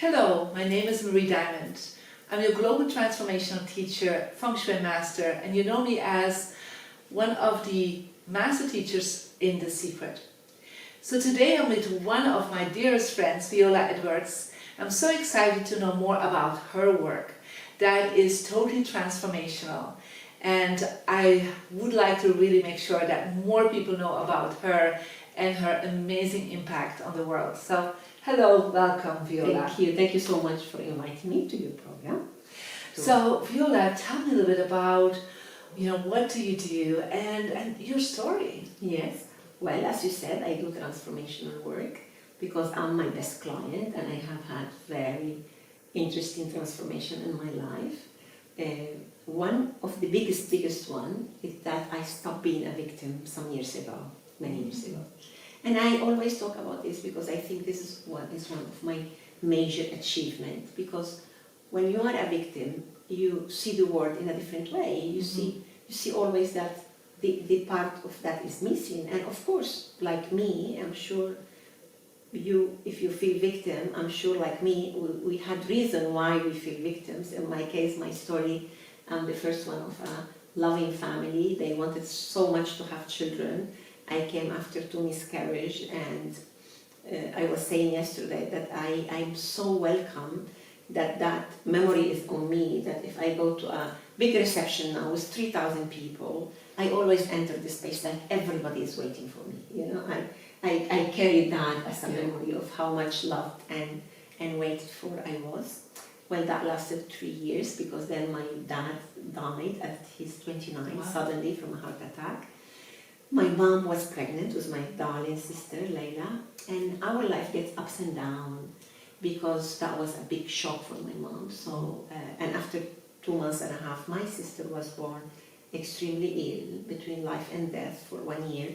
Hello, my name is Marie Diamond. I'm your global transformational teacher, feng shui master, and you know me as one of the master teachers in The Secret. So today I'm with one of my dearest friends, Viola Edwards. I'm so excited to know more about her work that is totally transformational. And I would like to really make sure that more people know about her and her amazing impact on the world. So, hello, welcome, Viola. Thank you so much for inviting me to your program. So, Viola, tell me a little bit about, what do you do and your story. Yes, well, as you said, I do transformational work because I'm my best client and I have had very interesting transformation in my life. One of the biggest one is that I stopped being a victim some years ago, many years ago. And I always talk about this because I think this is one of my major achievements, because when you are a victim, you see the world in a different way. You see always that the part of that is missing. And of course, like me, I'm sure if you feel victim, I'm sure like me, we had reason why we feel victims. In my case, my story, I'm the first one of a loving family. They wanted so much to have children. I came after 2 miscarriages, and I was saying yesterday that I'm so welcome that memory is on me, that if I go to a big reception now with 3,000 people, I always enter the space like everybody is waiting for me. I carry that as a memory of how much loved and waited for I was. Well, that lasted 3 years because then my dad died at his 29 suddenly from a heart attack. My mom was pregnant with my darling sister, Layla, and our life gets ups and downs because that was a big shock for my mom. So, and after 2 months and a half, my sister was born extremely ill, between life and death for 1 year.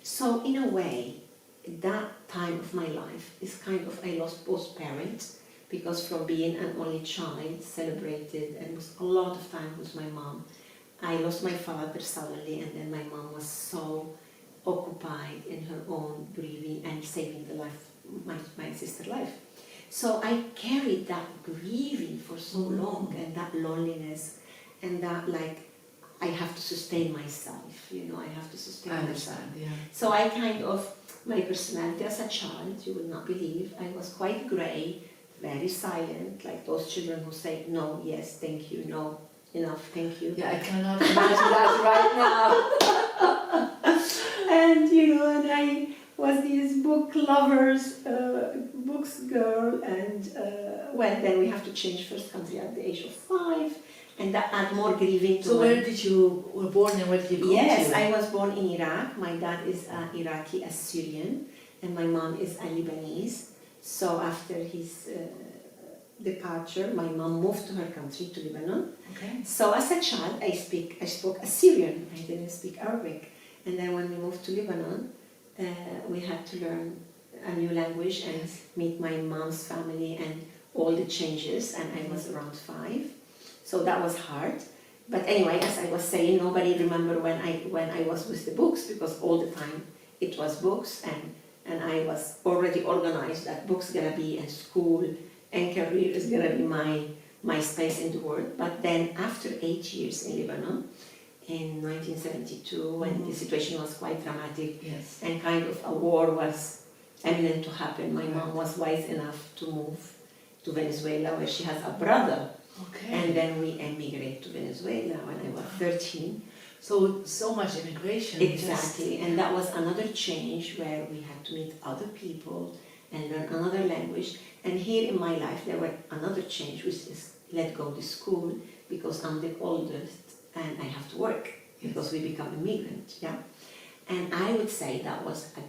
So, in a way, that time of my life is kind of, I lost both parents, because from being an only child, celebrated, and was a lot of time with my mom, I lost my father suddenly, and then my mom was so occupied in her own grieving and saving the life, my sister's life. So I carried that grieving for so long, and that loneliness, and that I have to sustain myself, I have to sustain myself. Yeah. So I kind of, my personality as a child, you will not believe, I was quite grey, very silent, like those children who say no, yes, thank you, no, enough, thank you. Yeah, I cannot imagine that right now. And and I was this book lovers, books girl, and then we have to change first country at the age of 5, and that add more grieving to. So where did you were born and where did you go to? Yes, I was born in Iraq. My dad is Iraqi Assyrian, and my mom is a Lebanese. So after his departure, my mom moved to her country, to Lebanon. Okay. So as a child, I spoke Assyrian. I didn't speak Arabic. And then when we moved to Lebanon, we had to learn a new language and meet my mom's family and all the changes. And I was around 5, so that was hard. But anyway, as I was saying, nobody remember when I was with the books, because all the time it was books, and I was already organized that books gonna be in school and career is gonna be my space in the world. But then after 8 years in Lebanon, in 1972, when the situation was quite dramatic, and kind of a war was imminent to happen, my mom was wise enough to move to Venezuela, where she has a brother. Okay. And then we emigrated to Venezuela when I was 13. So much immigration. Exactly, and that was another change where we had to meet other people and learn another language. And here in my life there were another change, which is let go the school, because I'm the oldest and I have to work because we become immigrant. Yeah, and I would say that was a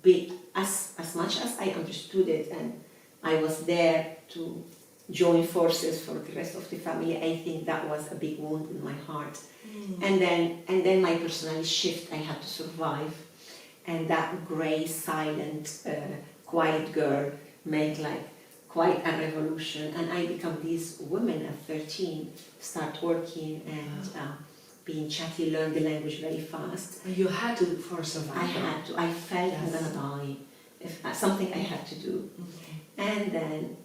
big, as much as I understood it and I was there to join forces for the rest of the family, I think that was a big wound in my heart. And then my personality shift. I had to survive, and that grey, silent, quiet girl made quite a revolution, and I become this woman at 13, start working and being chatty, learn the language very fast. You had to for survival. I had to. I felt I'm gonna die. Something I had to do. And then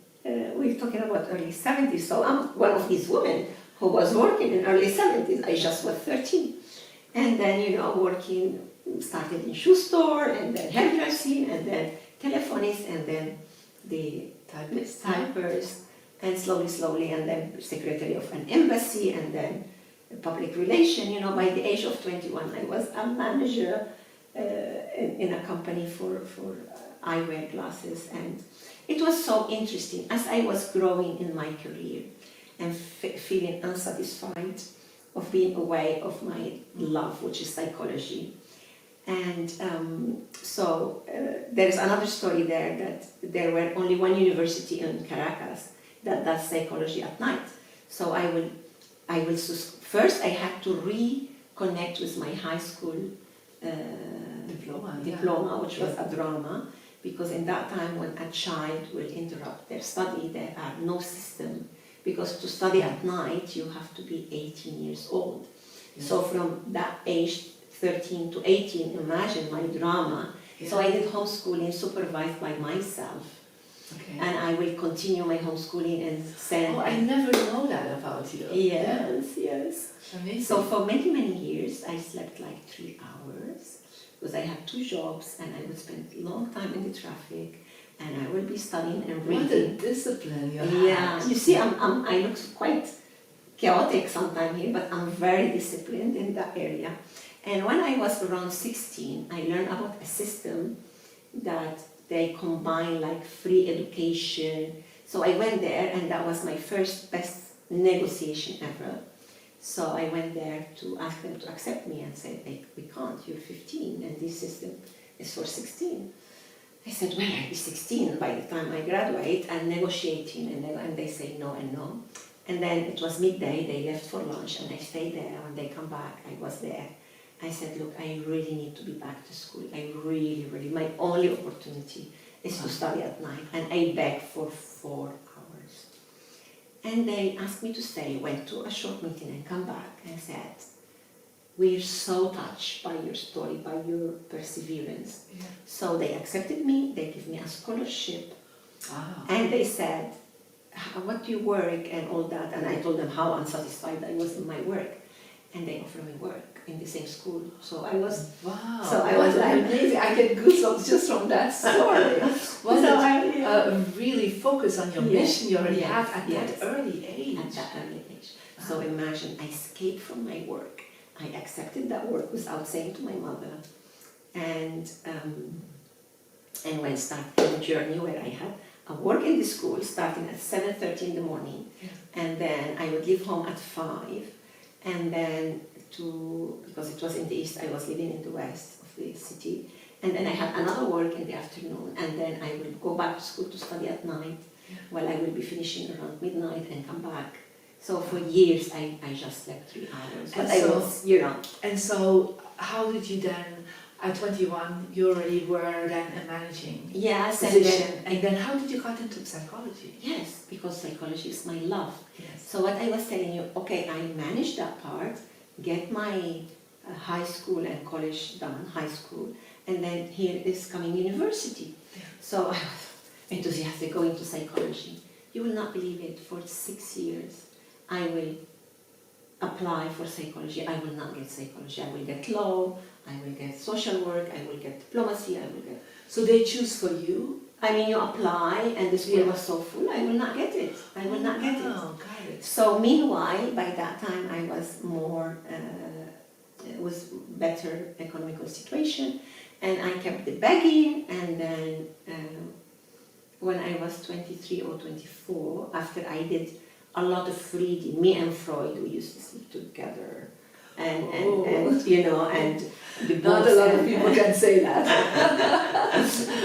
we're talking about early 70s. So I'm one of these women who was working in early 70s. I just was 13. And then, working, started in shoe store, and then hairdressing, and then telephonist, and then the typers, and slowly, and then secretary of an embassy, and then public relation. By the age of 21, I was a manager in a company for eyewear glasses, and it was so interesting as I was growing in my career and feeling unsatisfied of being away of my love, which is psychology. And so there's another story there that there were only one university in Caracas that does psychology at night. So first I had to reconnect with my high school diploma, which was a drama, because in that time when a child will interrupt their study, there are no system, because to study at night you have to be 18 years old. Yes. So from that age, 13 to 18, imagine my drama. Yeah. So I did homeschooling supervised by myself. Okay. And I will continue my homeschooling and send... Oh, I never know that about you. Yes. Amazing. So for many years, I slept like 3 hours, because I had 2 jobs, and I would spend a long time in the traffic, and I will be studying and reading. What a discipline you have. Yeah, you see, I look quite chaotic sometimes here, but I'm very disciplined in that area. And when I was around 16, I learned about a system that they combine like free education. So I went there, and that was my first best negotiation ever. So I went there to ask them to accept me, and said, hey, we can't, you're 15, and this system is for 16. I said, well, I'll be 16 by the time I graduate, and negotiating, and they say no and no. And then it was midday, they left for lunch, and I stayed there. When they come back, I was there. I said, look, I really need to be back to school. I really, my only opportunity is to study at night. And I begged for 4 hours. And they asked me to stay, went to a short meeting and come back and said, we're so touched by your story, by your perseverance. Yeah. So they accepted me, they gave me a scholarship. Wow. And they said, what do you work and all that? And I told them how unsatisfied I was in my work. And they offered me work in the same school. So I was, wow. So I was like, amazing. I get goosebumps just from that story. Really focus on your mission you already have at that early age. At that early age. So imagine, I escaped from my work. I accepted that work without saying to my mother. And when started the journey where I had a work in the school starting at 7:30 in the morning. Yeah. And then I would leave home at 5. And then because it was in the east, I was living in the west of the city. And then I had another work in the afternoon, and then I will go back to school to study at night, while I will be finishing around midnight and come back. So for years, I just slept 3 hours. But And so how did you then, at 21, you already were then a managing position. And then how did you got into psychology? Yes, because psychology is my love. Yes. So what I was telling you, okay, I managed that part, get my high school and college done, high school, and then here is coming university. Yeah. So I was enthusiastic going to psychology. You will not believe it, for 6 years, I will apply for psychology. I will not get psychology. I will get law, I will get social work, I will get diplomacy, I will get... So they choose for you? I mean, you apply, and the school was so full, I will not get it. I will not get it. Got it. So meanwhile, by that time, I was more, was better economical situation, and I kept the begging, and then when I was 23 or 24, after I did a lot of reading, me and Freud, we used to sleep together. And the not a lot of people can say that.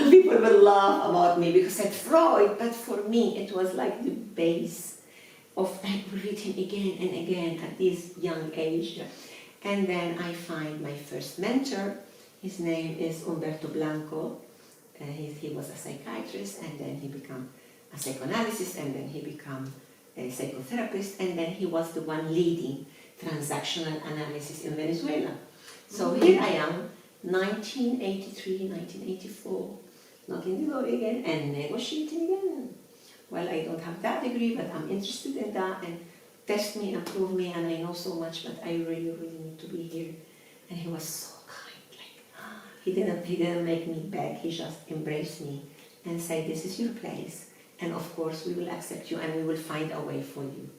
People will laugh about me because I said Freud, but for me it was like the base of reading again and again at this young age. Yeah. And then I find my first mentor. His name is Umberto Blanco. He was a psychiatrist, and then he became a psychoanalyst, and then he became a psychotherapist, and then he was the one leading transactional analysis in Venezuela. So here I am, 1983, 1984, knocking the door again and negotiating again. well, I don't have that degree, but I'm interested in that, and test me and prove me, and I know so much, but I really, really need to be here. And he was so kind, like, he didn't make me beg, he just embraced me and said, this is your place, and of course we will accept you and we will find a way for you.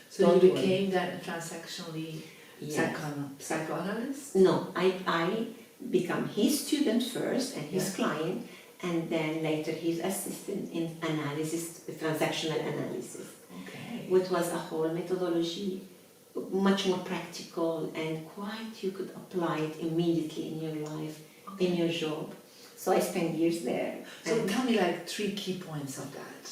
So Don't you worry. became then a transactionally Yes. psychoanalyst? No, I become his student first and his Yeah. client, and then later his assistant in analysis, transactional analysis, Okay. which was a whole methodology, much more practical and quite you could apply it immediately in your life, in your job. So I spent years there. So and tell me like 3 key points of that.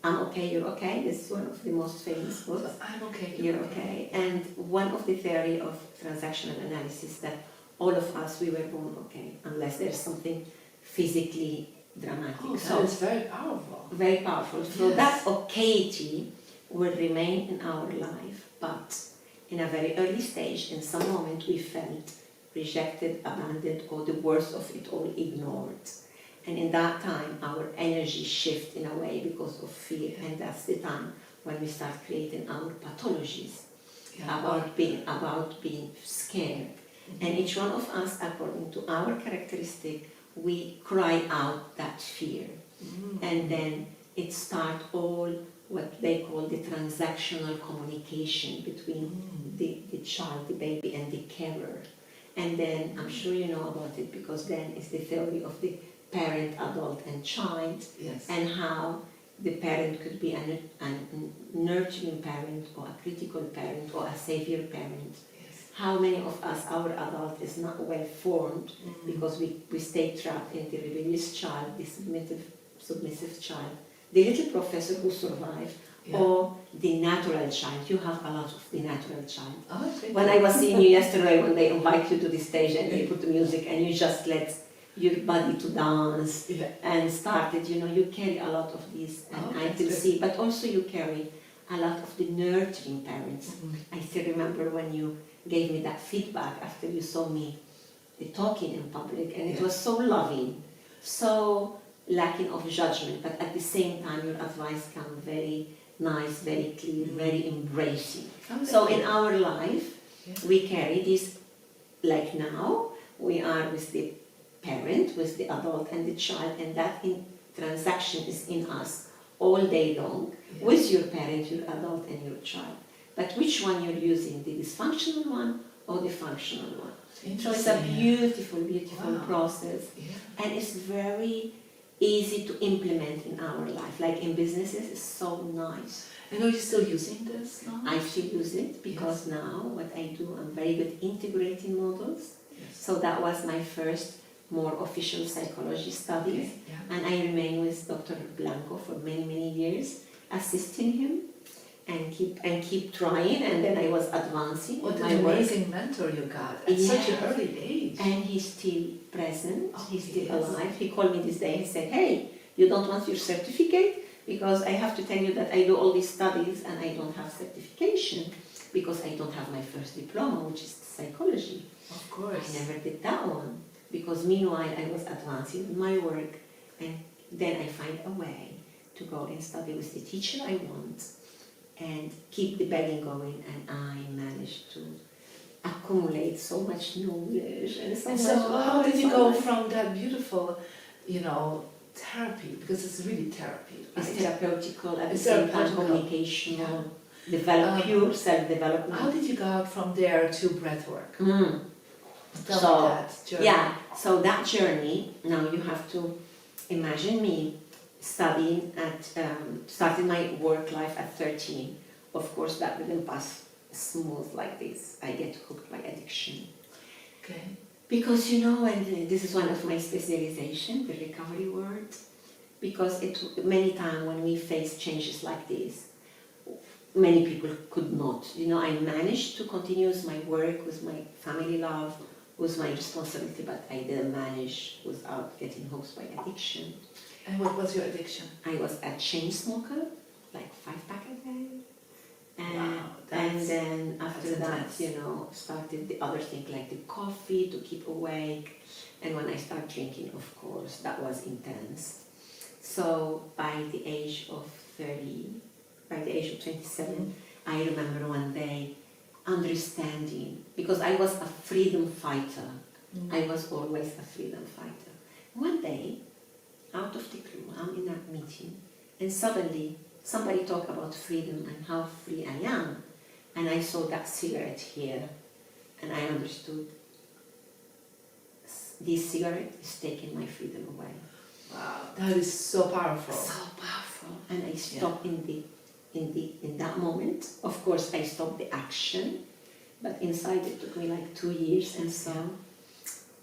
I'm okay, you're okay. This is one of the most famous books. So I'm okay. You're okay. And one of the theory of transactional analysis that all of us, we were born okay, unless there's something physically dramatic. Oh, so that is very powerful. very powerful. So Yes. that okaity will remain in our life, but in a very early stage, in some moment we felt rejected, abandoned, or the worst of it all, ignored. And in that time, our energy shift in a way because of fear, and that's the time when we start creating our pathologies about being scared. And each one of us, according to our characteristic, we cry out that fear. And then it starts all what they call the transactional communication between the child, the baby, and the carer. And then, I'm sure you know about it, because then it's the theory of the parent, adult, and child, Yes. and how the parent could be a nurturing parent, or a critical parent, or a savior parent. Yes. How many of us, our adult is not well formed because we stay trapped in the rebellious child, the submissive child, the little professor who survived, or the natural child. You have a lot of the natural child. Oh, okay. When I was seeing you yesterday, when they invite you to the stage and they put the music and you just let your body to dance and started, you carry a lot of these, and I can see, but also you carry a lot of the nurturing parents. I still remember when you gave me that feedback after you saw me talking in public, and it was so loving, so lacking of judgment, but at the same time your advice came very nice, very clear, very embracing. So in our life, we carry this, like now, we are with the parent, with the adult and the child, and that transaction is in us all day long, with your parent, your adult, and your child. But which one you're using, the dysfunctional one or the functional one? So it's a beautiful, beautiful process, and it's very easy to implement in our life. Like in businesses, it's so nice. And are you still using this now? I still use it because now what I do, I'm very good integrating models. So that was my first more official psychology studies, and I remain with Dr. Blanco for many, many years, assisting him and keep trying, and then I was advancing. What my an work. amazing mentor you got at such an early age. And he's still present, he's still yes. alive. He called me this day and said, hey, you don't want your certificate? Because I have to tell you that I do all these studies and I don't have certification because I don't have my first diploma, which is psychology. Of course. I never did that one because meanwhile I was advancing in my work, and then I find a way to go and study with the teacher I want and keep the begging going, and I managed to accumulate so much knowledge and so And much. so how did you go from that beautiful, therapy, because it's really therapy, right? It's therapeutical, at the It's same time therapeutical. communicational, pure self-development. How did you go out from there to breathwork? Tell So, me that journey. Yeah, so that journey, now you have to imagine me studying starting my work life at 13. Of course, that didn't pass smooth like this. I get hooked by addiction. Okay. Because, and this is one of my specialization, the recovery word, because many times when we face changes like this, many people could not. I managed to continue with my work, with my family love, with my responsibility, but I didn't manage without getting hooked by addiction. And what was your addiction? I was a chain smoker, like 5 pack a day. And then after that, started the other thing like the coffee to keep awake. And when I started drinking, of course, that was intense. So by the age of 27, I remember one day understanding, because I was a freedom fighter. I was always a freedom fighter. One day, out of the blue, I'm in a meeting, and suddenly somebody talked about freedom and how free I am. And I saw that cigarette here, and I understood this cigarette is taking my freedom away. Wow, that is so powerful. So powerful. And I stopped in that moment. Of course, I stopped the action, but inside it took me like 2 years, and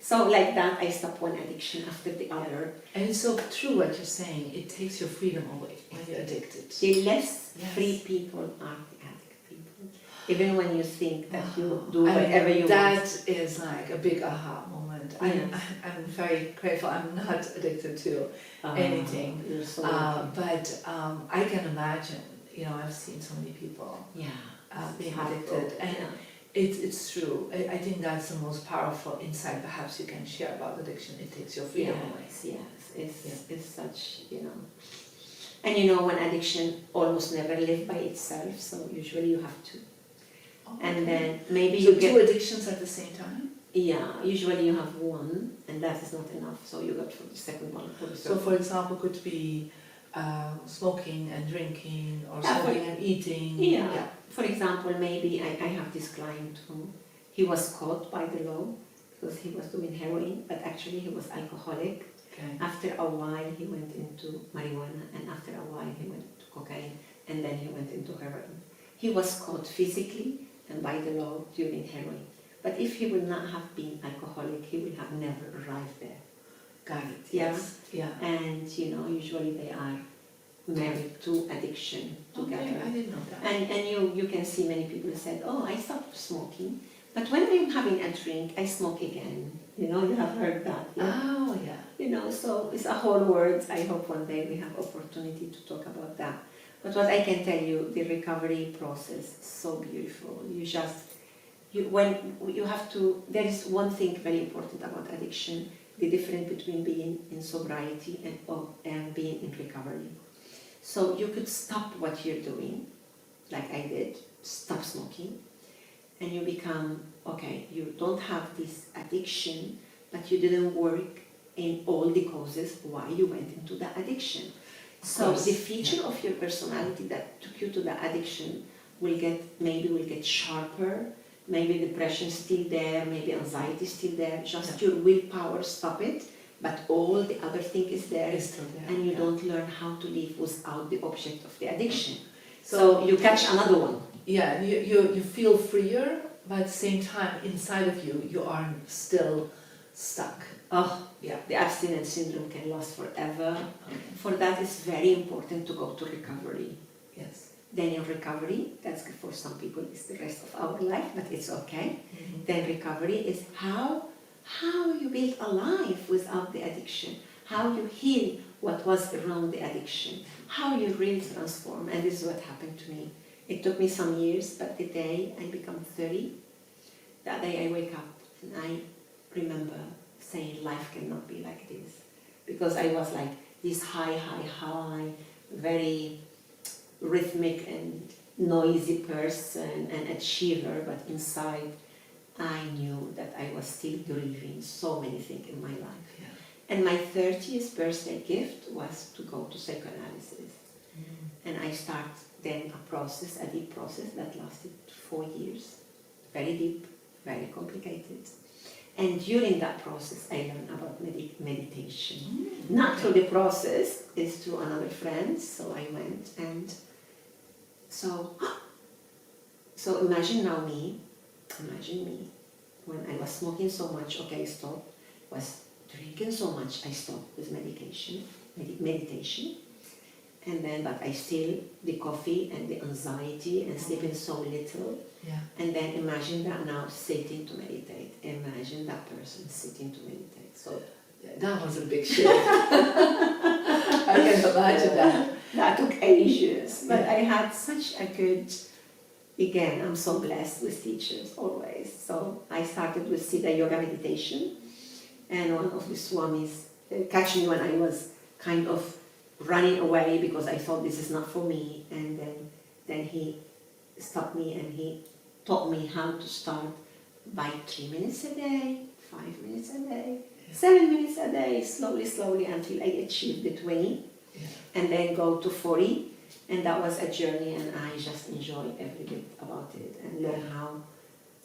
so like that, I stopped one addiction after the other. And it's so true what you're saying. It takes your freedom away when you're addicted. The less free people are the addict people. Even when you think that you do whatever you want. That is like a big aha moment. Yes. I'm very grateful. I'm not addicted to anything. You're so But I can imagine, you know, I've seen so many people being addicted. And it's true. I think that's the most powerful insight perhaps you can share about addiction. It takes your freedom away. Yes. It's such, you know. And you know, when addiction almost never lives by itself, so usually you have to. And then maybe so you get 2 addictions at the same time? Yeah, usually you have one, and that is not enough, so you go for the second one. So for example, could be smoking and drinking, or smoking and eating. Yeah. For example, maybe I have this client who, he was caught by the law because he was doing heroin, but actually he was alcoholic. Okay. After a while he went into marijuana, and after a while he went to cocaine, and then he went into heroin. He was caught physically and by the law during heroin. But if he would not have been alcoholic, he would have never arrived there. Got it. Yeah. Yes. Yeah. And you know, usually they are married to addiction together. Okay, I didn't know that. And you can see many people said, oh, I stopped smoking, but when I'm having a drink, I smoke again. You know, you have heard that. Yeah? Oh, yeah. You know, so it's a whole world. I hope one day we have opportunity to talk about that. But what I can tell you, the recovery process is so beautiful. There is one thing very important about addiction, the difference between being in sobriety and being in recovery. So you could stop what you're doing, like I did, stop smoking, and you become, okay, you don't have this addiction, but you didn't work in all the causes why you went into the addiction. So the feature of your personality that took you to the addiction will get sharper. Maybe depression is still there, maybe anxiety is still there, just your willpower stop it, but all the other thing is there, and you don't learn how to live without the object of the addiction. So you catch another one. Yeah, you feel freer, but at the same time, inside of you, you are still stuck. Oh, yeah, the abstinence syndrome can last forever. For that, it's very important to go to recovery. Yes. Then in recovery, that's good for some people, it's the rest of our life, but it's okay. Mm-hmm. Then recovery is how you build a life without the addiction, how you heal what was around the addiction, how you really transform. And this is what happened to me. It took me some years, but the day I become 30, that day I wake up and I remember saying life cannot be like this. Because I was like this high, very rhythmic and noisy person and achiever, but inside I knew that I was still grieving so many things in my life. Yeah. And my 30th birthday gift was to go to psychoanalysis. And I started then a deep process that lasted 4 years. Very deep, very complicated. And during that process, I learned about meditation. Not through the process, it's through another friend. So I went and so imagine me, when I was smoking so much, okay, I stopped, was drinking so much, I stopped with meditation, and then, but I still, the coffee and the anxiety and sleeping so little, and then imagine that now sitting to meditate, imagine that person sitting to meditate, so that was a big shift. I can imagine that. That took ages, but I had such a good, again, I'm so blessed with teachers always. So I started with Siddha Yoga meditation, and one of the Swamis catch me when I was kind of running away because I thought this is not for me. And then he stopped me and he taught me how to start by 3 minutes a day, 5 minutes a day, 7 minutes a day, slowly until I achieved the 20, and then go to 40. And that was a journey, and I just enjoyed every bit about it and learn how.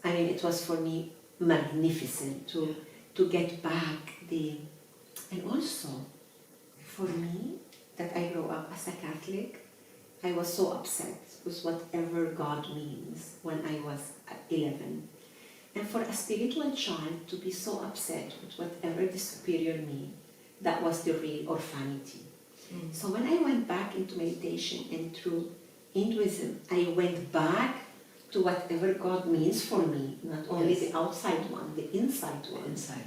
I mean, it was for me magnificent to get back and also for me that I grew up as a Catholic, I was so upset with whatever God means when I was 11. And for a spiritual child to be so upset with whatever the superior mean, that was the real orphanity. So when I went back into meditation and through Hinduism, I went back to whatever God means for me, not only the outside one, the inside one. Inside,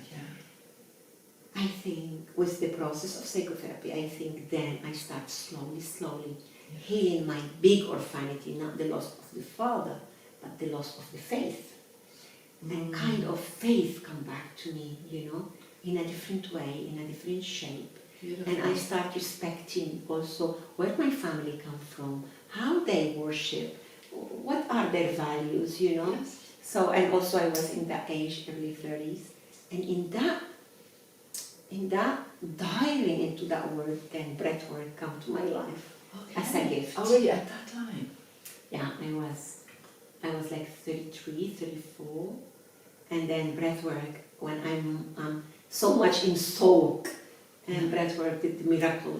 I think with the process of psychotherapy, I think then I start slowly healing my big orphanity, not the loss of the father, but the loss of the faith. And kind of faith come back to me, in a different way, in a different shape. Beautiful. And I start respecting also where my family come from, how they worship, what are their values, Yes. So, and also I was in that age, early 30s, and in that diving into that word, then breathwork come to my life as a gift. Already at that time? Yeah, I was like 33, 34, and then breathwork when I'm so much in soak. And breathwork did the miracle,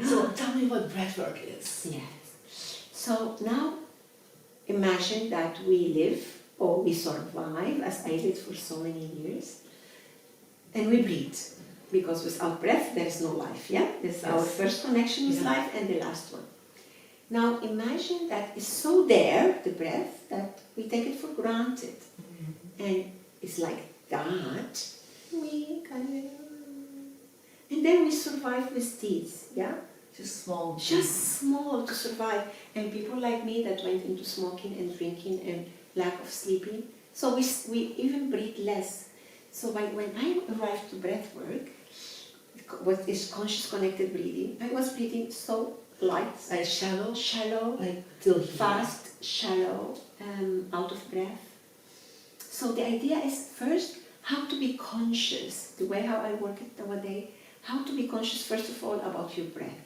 So tell me what breathwork is. Yes. So now imagine that we live or we survive as I did for so many years, and we breathe. Because without breath there is no life, yeah? This is our first connection with life and the last one. Now imagine that it's so there, the breath, that we take it for granted. And it's like that. And then we survive with these, yeah? Just small to survive. And people like me that went into smoking and drinking and lack of sleeping, so we even breathe less. So when I arrived to breathwork, what is conscious connected breathing, I was breathing so light, like shallow, like fast, shallow, out of breath. So the idea is first how to be conscious, the way how I work it nowadays, how to be conscious first of all about your breath.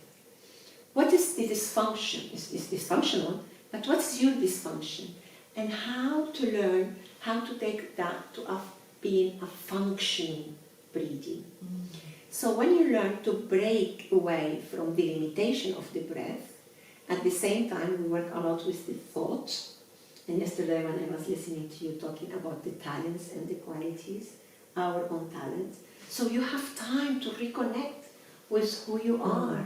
What is the dysfunction? It's dysfunctional, but what's your dysfunction? And how to learn how to take that to being a functioning breathing. So when you learn to break away from the limitation of the breath, at the same time we work a lot with the thoughts. And yesterday when I was listening to you talking about the talents and the qualities, our own talents, so you have time to reconnect with who you are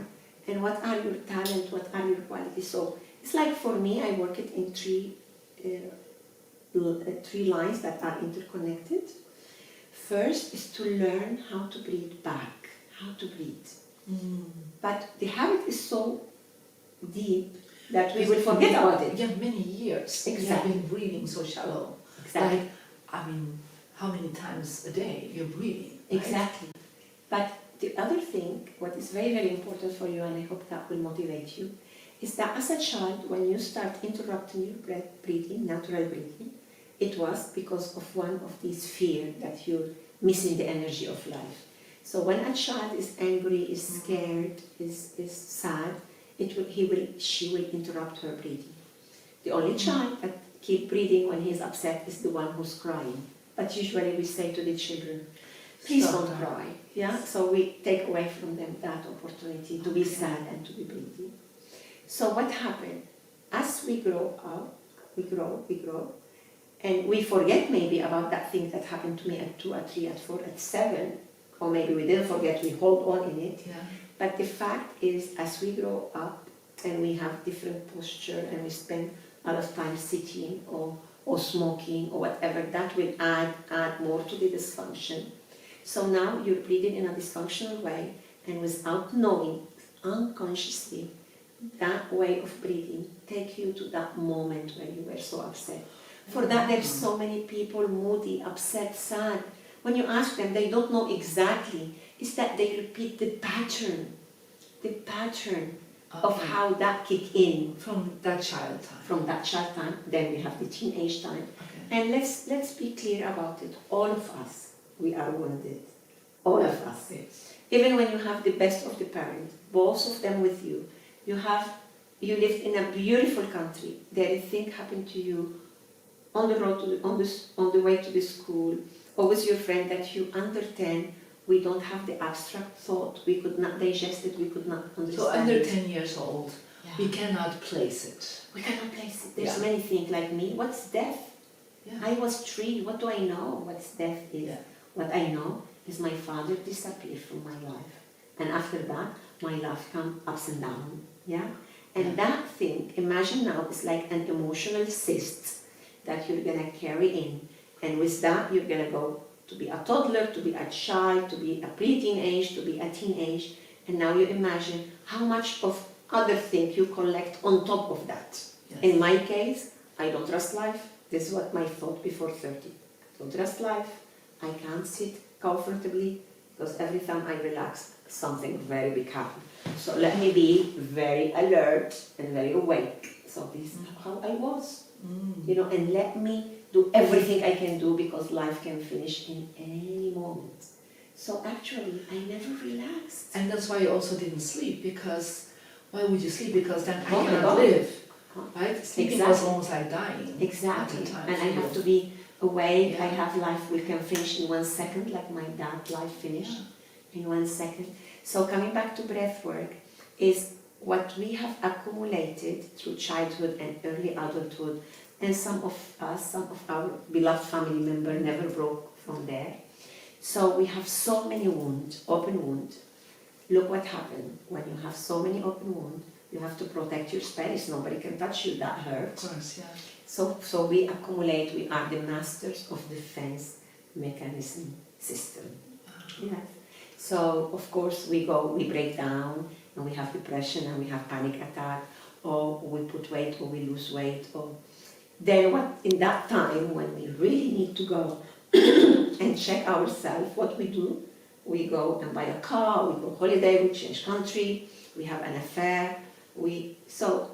and what are your talents, what are your qualities. So it's like for me, I work it in three lines that are interconnected. First is to learn how to breathe back, how to breathe. But the habit is so deep that we will forget about it. Yeah, many years. Exactly. You have been breathing so shallow. Exactly. Like, how many times a day you're breathing? Right? Exactly. But the other thing, what is very, very important for you, and I hope that will motivate you, is that as a child, when you start interrupting your breathing, natural breathing, it was because of one of these fears that you're missing the energy of life. So when a child is angry, is scared, is sad, she will interrupt her breathing. The only child that keeps breathing when he's upset is the one who's crying. But usually we say to the children, please don't cry. Yeah? So we take away from them that opportunity to be sad and to be breathing. So what happened? As we grow up, we grow, and we forget maybe about that thing that happened to me at 2, at 3, at 4, at 7, or maybe we didn't forget, we hold on in it. Yeah. But the fact is, as we grow up and we have different posture and we spend a lot of time sitting or smoking or whatever, that will add more to the dysfunction. So now you're breathing in a dysfunctional way, and without knowing, unconsciously, that way of breathing take you to that moment when you were so upset. For that, there's so many people moody, upset, sad. When you ask them, they don't know exactly. It's that they repeat the pattern the pattern of how that kicked in from that child time. from that child time. Then we have the teenage time. Okay. And let's be clear about it. All of us, we are wounded. All of us. Yes. Even when you have the best of the parents, both of them with you, you lived in a beautiful country. There a thing happened to you on the road to on the way to the school, or with your friend that you under 10. We don't have the abstract thought. We could not digest it. We could not understand. So under it. 10 years old, we cannot place it. We cannot place it. There's many things like me. What's death? Yeah. I was 3. What do I know? What's death is? Yeah. What I know is my father disappeared from my life, and after that, my life come ups and down. Yeah. And that thing, imagine now, is like an emotional cyst that you're gonna carry in, and with that, you're gonna go to be a toddler, to be a child, to be a pre-teen age, to be a teenage, and now you imagine how much of other things you collect on top of that. Yes. In my case, I don't trust life. This is what my thought before 30. I don't trust life. I can't sit comfortably because every time I relax, something very big happens. So let me be very alert and very awake. So this is how I was, and let me do everything I can do because life can finish in any moment. So actually, I never relaxed. And that's why you also didn't sleep, because why would you sleep? Because then I Oh my cannot God. live. Right? Sleeping was Exactly. almost like dying. Exactly. At the time And for I you. have to be awake. Yeah. I have life we can finish in 1 second, like my dad life finished in 1 second. So coming back to breathwork is what we have accumulated through childhood and early adulthood, and some of our beloved family members never broke from there. So we have so many wounds, open wounds. Look what happened when you have so many open wounds. You have to protect your space. Nobody can touch you. That hurts. Of course, yeah. So we accumulate. We are the masters of defense mechanism system. Yes. So of course we break down, and we have depression, and we have panic attack, or we put weight, or we lose weight, or then what? In that time when we really need to go and check ourselves, what we do? We go and buy a car. We go holiday. We change country. We have an affair. So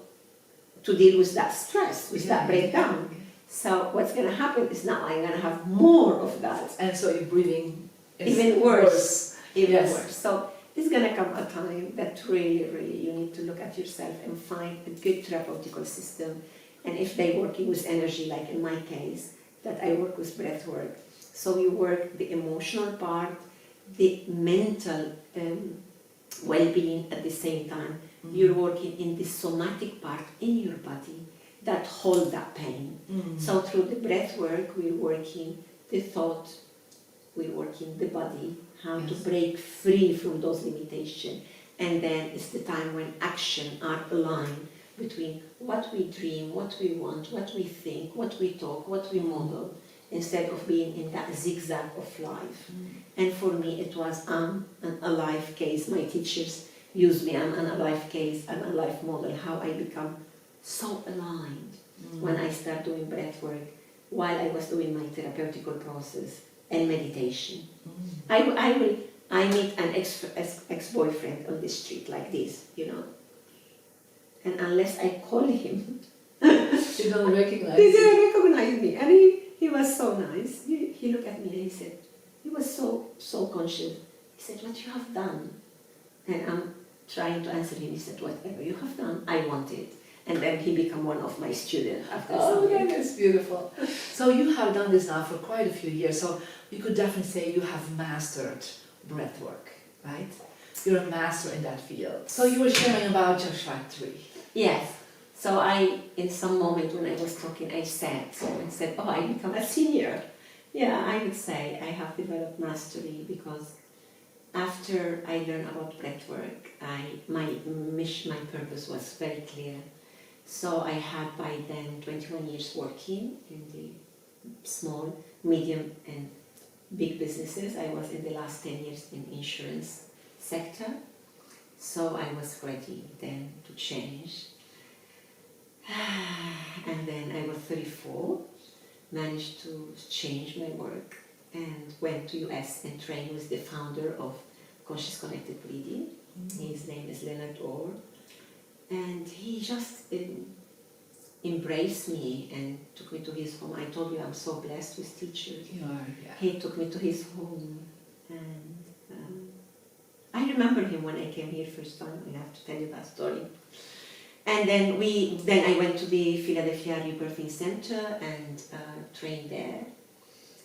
to deal with that stress, with that breakdown. Yeah. So what's going to happen is now I'm going to have more of that. And so your breathing is Even worse. Even Yes. worse. So there's going to come a time that really, really you need to look at yourself and find a good therapeutical system. And if they're working with energy, like in my case, that I work with breathwork. So we work the emotional part, the mental well-being at the same time. You're working in the somatic part in your body that hold that pain. So through the breath work, we're working the thought, we're working the body, how to break free from those limitations. And then it's the time when action are aligned between what we dream, what we want, what we think, what we talk, what we model, instead of being in that zigzag of life. And for me, it was an alive case. My teachers use me, I'm an alive case, an alive model, how I become so aligned when I start doing breath work while I was doing my therapeutical process and meditation. I meet an ex-boyfriend on the street like this, and unless I call him, You don't recognize they it. didn't recognize me. And he was so nice. He looked at me and he said, he was so conscious. He said, what you have done? And I'm trying to answer him. He said, whatever you have done, I want it. And then he became one of my students after Oh, something. that is beautiful. So you have done this now for quite a few years. So you could definitely say you have mastered breathwork, right? You're a master in that field. So you were sharing about Joshua 3. Yes. So in some moment when I was talking, I said, oh, I become a senior. Yeah, I would say I have developed mastery because after I learned about breathwork, my mission, my purpose was very clear. So I had by then 21 years working in the small, medium and big businesses. I was in the last 10 years in insurance sector. So I was ready then to change. And then I was 34, managed to change my work and went to US and trained with the founder of Conscious Connected Breathing, His name is Leonard Orr. And he just embraced me and took me to his home. I told you I'm so blessed with teachers. You are, yeah. He took me to his home, and I remember him when I came here first time. I have to tell you that story. And then I went to the Philadelphia Rebirthing Center and trained there.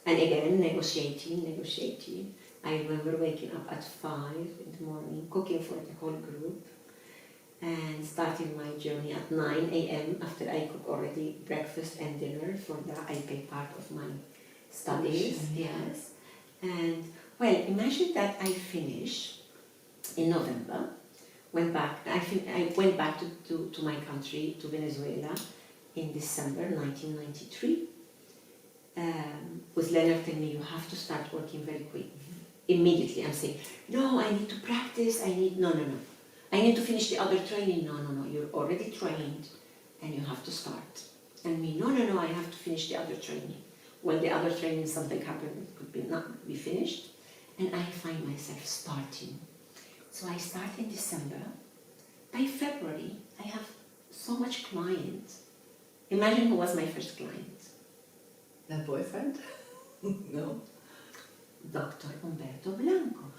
And again, negotiating. I remember waking up at 5 in the morning, cooking for the whole group, and starting my journey at 9 a.m. after I cook already breakfast and dinner for the IPA part of my studies. Yes. And well, imagine that I finished in November. I went back to my country, to Venezuela, in December 1993. With Leonard telling me, you have to start working very quick. Immediately I'm saying, no, I need to practice, no. I need to finish the other training. No, you're already trained and you have to start. And me, no, I have to finish the other training. Well, the other training, something happened, it could not be finished. And I find myself starting. So I start in December. By February, I have so much clients. Imagine who was my first client. That boyfriend? No. Dr. Umberto Blanco.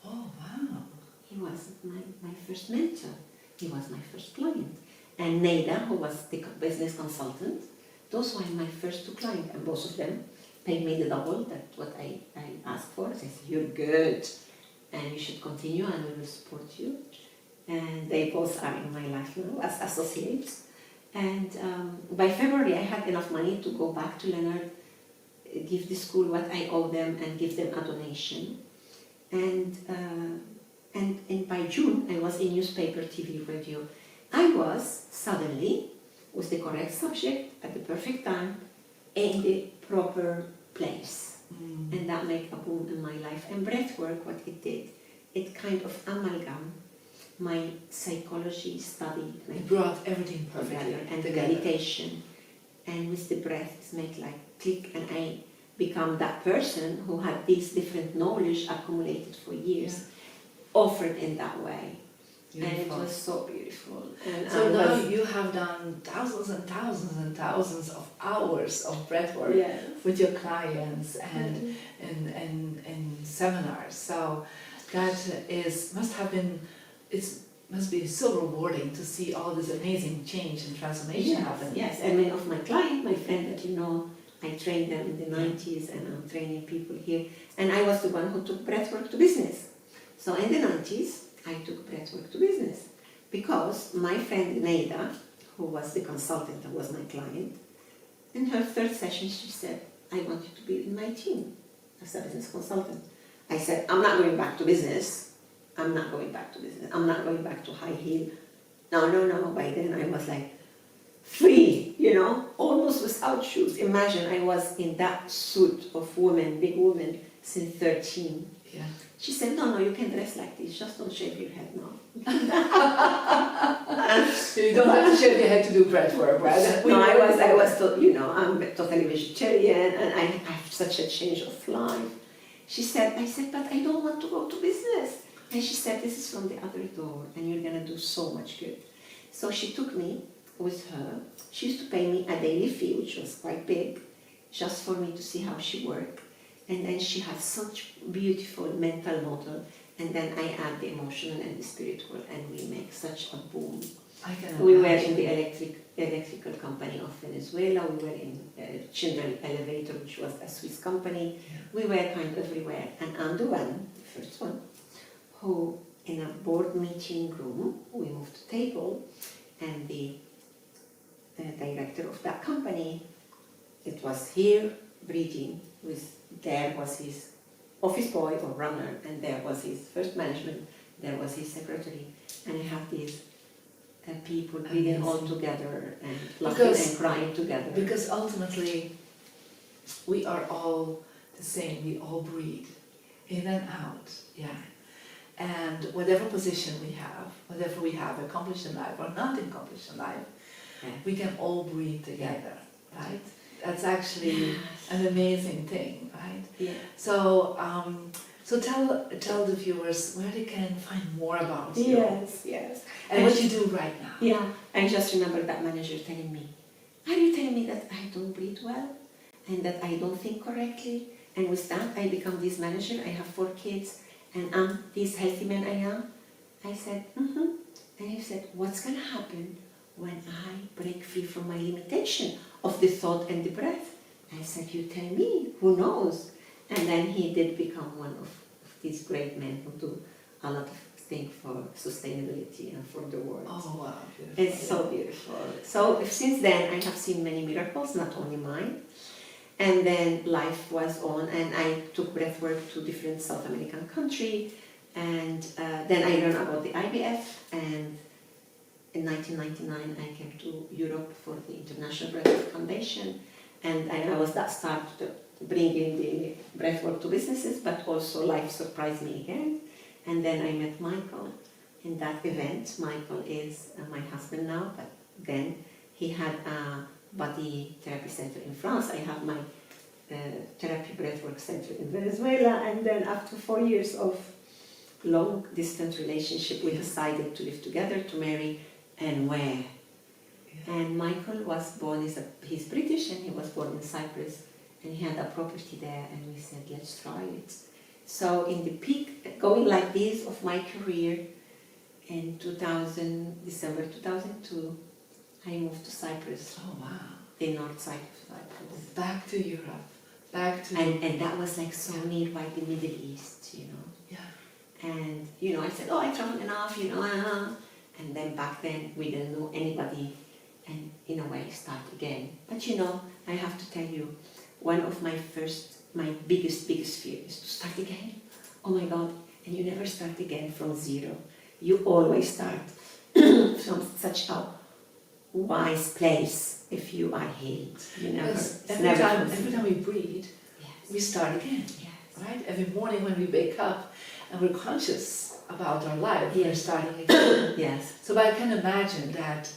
Oh, wow. He was my first mentor. He was my first client. And Neida, who was the business consultant, those were my first 2 clients. And both of them paid me the double, that's what I asked for. They said, you're good, and you should continue, and we will support you. And they both are in my life now as associates. And by February, I had enough money to go back to Leonard, give the school what I owe them, and give them a donation. And by June, I was in newspaper, TV, radio. I was suddenly, with the correct subject, at the perfect time, in the proper place. And that made a boom in my life. And breathwork, what it did, it kind of amalgam my psychology study. It brought everything perfectly and the together. meditation. And with the breath, it's made like click, and I become that person who had these different knowledge accumulated for years, offered in that way. Beautiful. And it was so beautiful. And so now you have done thousands and thousands and thousands of hours of breathwork with your clients and seminars. So that must be so rewarding to see all this amazing change and transformation happen. Yes, and many of my clients, my friend that you know, I trained them in the 90s, and I'm training people here. And I was the one who took breathwork to business. So in the 90s, I took breathwork to business because my friend Neida, who was the consultant, who was my client, in her 3rd session she said, I want you to be in my team as a business consultant. I said, I'm not going back to business. I'm not going back to business. I'm not going back to high heel. No. By then I was like free, almost without shoes. Imagine I was in that suit of woman, big woman, since 13. Yeah. She said, no, you can dress like this, just don't shave your head now. You don't have to shave your head to do breathwork, right? No, I'm totally vegetarian, and I have such a change of life. I said, but I don't want to go to business. And she said, this is from the other door, and you're going to do so much good. So she took me with her. She used to pay me a daily fee, which was quite big, just for me to see how she worked. And then she had such beautiful mental model, and then I add the emotional and the spiritual, and we make such a boom. We were in the electrical company of Venezuela. We were in Children Elevator, which was a Swiss company. Yeah. We were kind of everywhere. And I'm the first one, who in a board meeting room, we moved the table, and the director of that company, it was here breathing, there was his office boy or runner, and there was his first management, there was his secretary, and I had these people breathing all together and laughing and crying together. Because ultimately, we are all the same, we all breathe, in and out, And whatever position we have, whatever we have accomplished in life or not accomplished in life, we can all breathe together, right? That's actually an amazing thing, right? Yeah. So So tell the viewers where they can find more about you Yes. and what you do right now. Yeah, I just remember that manager telling me, "Are you telling me that I don't breathe well and that I don't think correctly?" And with that, I become this manager. I have 4 kids, and I'm this healthy man I am. I said, mm-hmm. And he said, "What's going to happen when I break free from my limitation of the thought and the breath?" I said, "You tell me, who knows?" And then he did become one of these great men who do a lot of things for sustainability and for the world. Oh, wow, beautiful. It's so beautiful. So since then, I have seen many miracles, not only mine. And then life was on, and I took breathwork to different South American countries. And then I learned about the IBF, and in 1999 I came to Europe for the International Breathwork Foundation, and I was that start to bring in the breathwork to businesses, but also life surprised me again. And then I met Michael in that event. Michael is my husband now, but then he had a body therapy center in France. I have my therapy breathwork center in Venezuela, and then after 4 years of long distance relationship, we decided to live together, to marry, and where. And Michael was born, he's British, and he was born in Cyprus, and he had a property there, and we said, let's try it. So in the peak, going like this of my career, in December 2002, I moved to Cyprus. Oh, wow. The north side of Cyprus. Back to Europe. Back to... And that was like so nearby the Middle East, you know. Yeah. And, you know, I said, oh, I traveled enough, you know. And then back then, we didn't know anybody. And in a way, start again. But, you know, I have to tell you, one of my biggest fear is to start again. Oh my God, and you never start again from zero. You always start from such a wise place if you are healed. You never, every time we breathe, yes. we start again, yes. right? Every morning when we wake up and we're conscious about our life, yes. we're starting again. Yes. So I can imagine that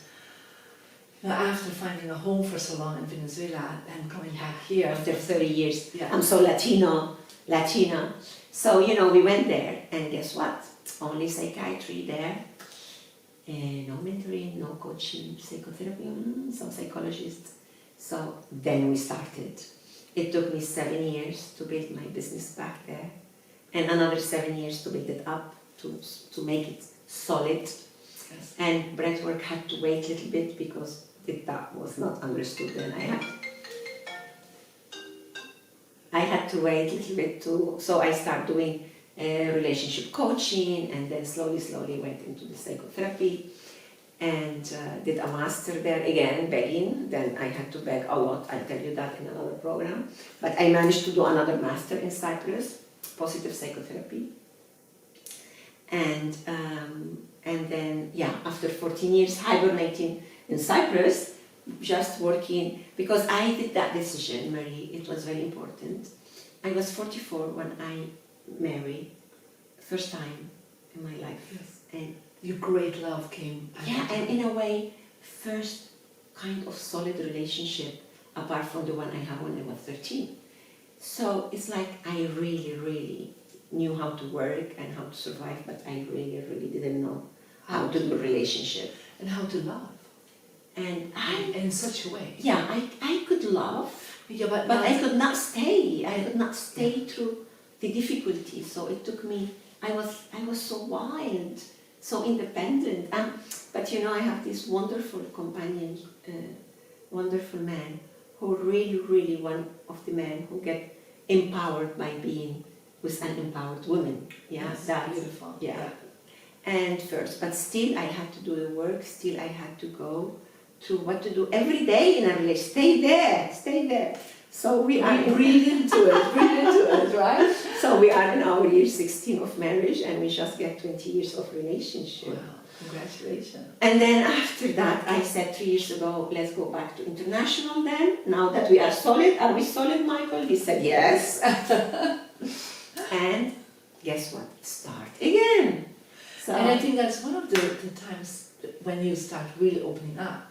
after finding a home for so long in Venezuela and coming back here After 30 years, yeah. I'm so Latina. So, you know, we went there, and guess what? Only psychiatry there. No mentoring, no coaching, psychotherapy, some psychologists. So then we started. It took me 7 years to build my business back there, and another 7 years to build it up, to make it solid. Yes. And breathwork had to wait a little bit because that was not understood, and I had to wait a little bit too. So I started doing relationship coaching, and then slowly went into the psychotherapy, and did a master there again, begging. Then I had to beg a lot, I'll tell you that in another program. But I managed to do another master in Cyprus, positive psychotherapy. And then, yeah, after 14 years hibernating in Cyprus, just working, because I did that decision, Marie, it was very important. I was 44 when I married, first time in my life. Yes. And your great love came. yeah, and in a way, first kind of solid relationship, apart from the one I had when I was 13. So it's like I really knew how to work and how to survive, but I really didn't know how to do a relationship. And how to love. And in such a way. Yeah, I could love, Yeah, but I could not stay. I could not stay through the difficulty. So it took me, I was so wild, so independent. But you know, I have this wonderful companion, wonderful man, who really one of the men who get empowered by being with an empowered woman. Yeah, Yes, that's beautiful. Yeah. And first, but still I had to do the work, still I had to go to what to do every day in a relationship. Stay there. So we are breathe into it, right? So we are in our year 16 of marriage, and we just get 20 years of relationship. Wow, congratulations. And then after that, I said 3 years ago, let's go back to international then. Now that we are solid, are we solid, Michael? He said yes. And guess what? Start again. So, and I think that's one of the times when you start really opening up.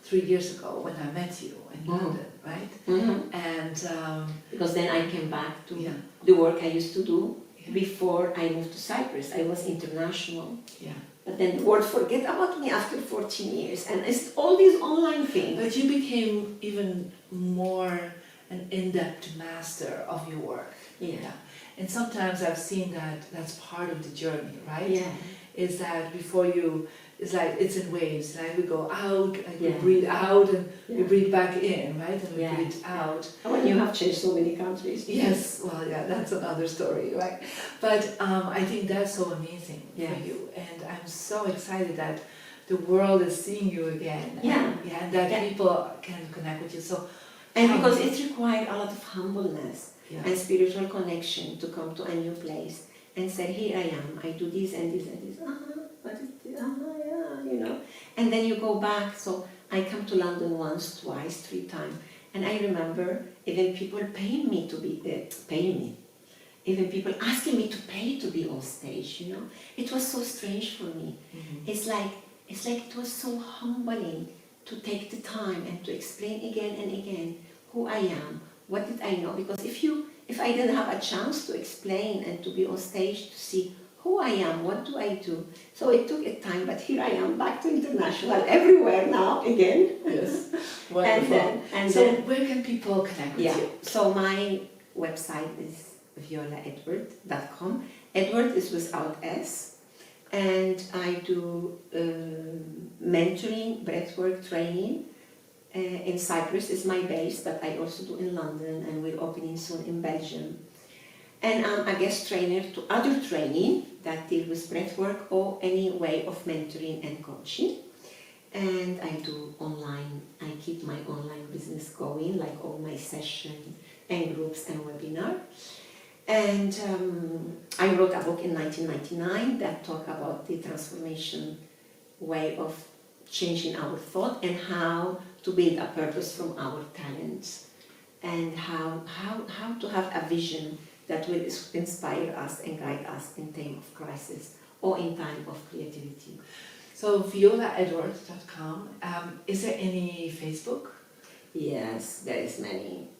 3 years ago when I met you in London, right? Mm-hmm. And because then I came back to yeah. the work I used to do before I moved to Cyprus. I was international. Yeah. But then the world forget about me after 14 years. And it's all these online things. But you became even more an in-depth master of your work. Yeah. And sometimes I've seen that that's part of the journey, right? Yeah. Is that before you, it's like it's in waves, like we go out, like we Yeah. breathe out and we Yeah. breathe back in, right? And we Yeah. breathe out. When you have changed so many countries. Yes, well, yeah, that's another story, right? But I think that's so amazing Yeah. for you. And I'm so excited that the world is seeing you again. Yeah. And that Yeah. people can connect with you. So, And because it required a lot of humbleness yeah. and spiritual connection to come to a new place and say, here I am, I do this and this and this. What is this? Yeah, you know. And then you go back. So I come to London once, twice, 3 times. And I remember even people paying me to be paying me. Even people asking me to pay to be on stage, you know. It was so strange for me. Mhm. It's like it was so humbling to take the time and to explain again and again who I am, what did I know. Because if I didn't have a chance to explain and to be on stage to see who I am, what do I do. So it took a time, but here I am back to international, everywhere now again. Yes, wonderful. And So then, where can people connect with yeah. you? So my website is violaedward.com. Edward is without S. And I do mentoring, breathwork training. In Cyprus is my base, but I also do in London, and we're opening soon in Belgium. And I'm a guest trainer to other training that deal with breathwork or any way of mentoring and coaching. And I do online, I keep my online business going, like all my sessions and groups and webinars. And I wrote a book in 1999 that talked about the transformation way of changing our thought and how to build a purpose from our talents and how to have a vision that will inspire us and guide us in time of crisis or in time of creativity. So violaedward.com. Is there any Facebook? Yes, there is many.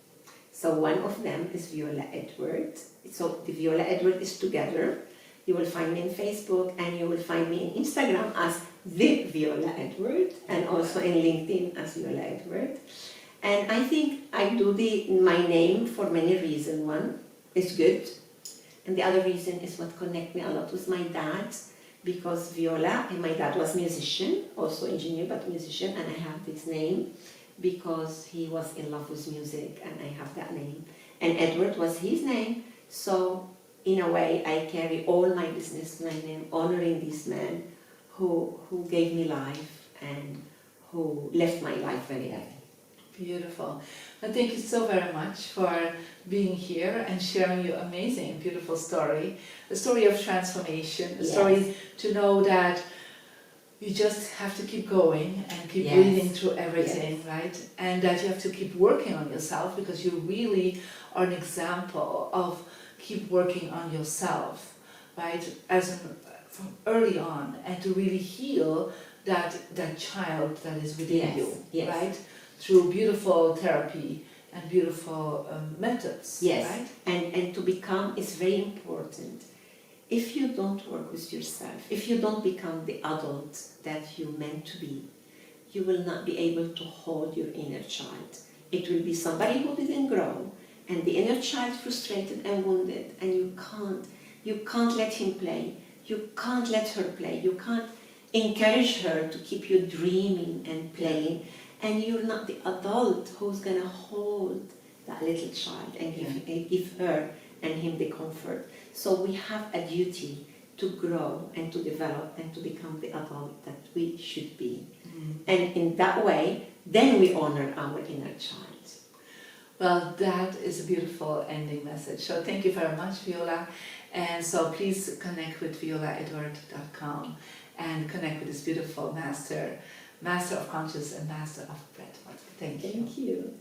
So one of them is Viola Edward. So the Viola Edward is together. You will find me on Facebook and you will find me in Instagram as the Viola Edward and also in LinkedIn as Viola Edward. And I think I do my name for many reasons. One is good, and the other reason is what connect me a lot with my dad, because Viola, and my dad was musician, also engineer but musician, and I have this name because he was in love with music and I have that name. And Edward was his name, so in a way I carry all my business, my name, honoring this man who gave me life and who left my life very early. Beautiful. Well, thank you so very much for being here and sharing your amazing, beautiful story. The story of transformation, the story to know that you just have to keep going and keep breathing through everything, right? And that you have to keep working on yourself because you really are an example of keep working on yourself, right? From early on, and to really heal that child that is within you, right? Through beautiful therapy and beautiful methods, right? And to become is very important. If you don't work with yourself, if you don't become the adult that you're meant to be, you will not be able to hold your inner child. It will be somebody who didn't grow, and the inner child frustrated and wounded, and you can't let him play. You can't let her play. You can't encourage her to keep you dreaming and playing. And you're not the adult who's going to hold that little child and give her and him the comfort. So we have a duty to grow and to develop and to become the adult that we should be. And in that way, then we honor our inner child. Well, that is a beautiful ending message. So thank you very much, Viola. And so please connect with violaedward.com and connect with this beautiful master of conscious and master of breathwork. Thank you. Thank you.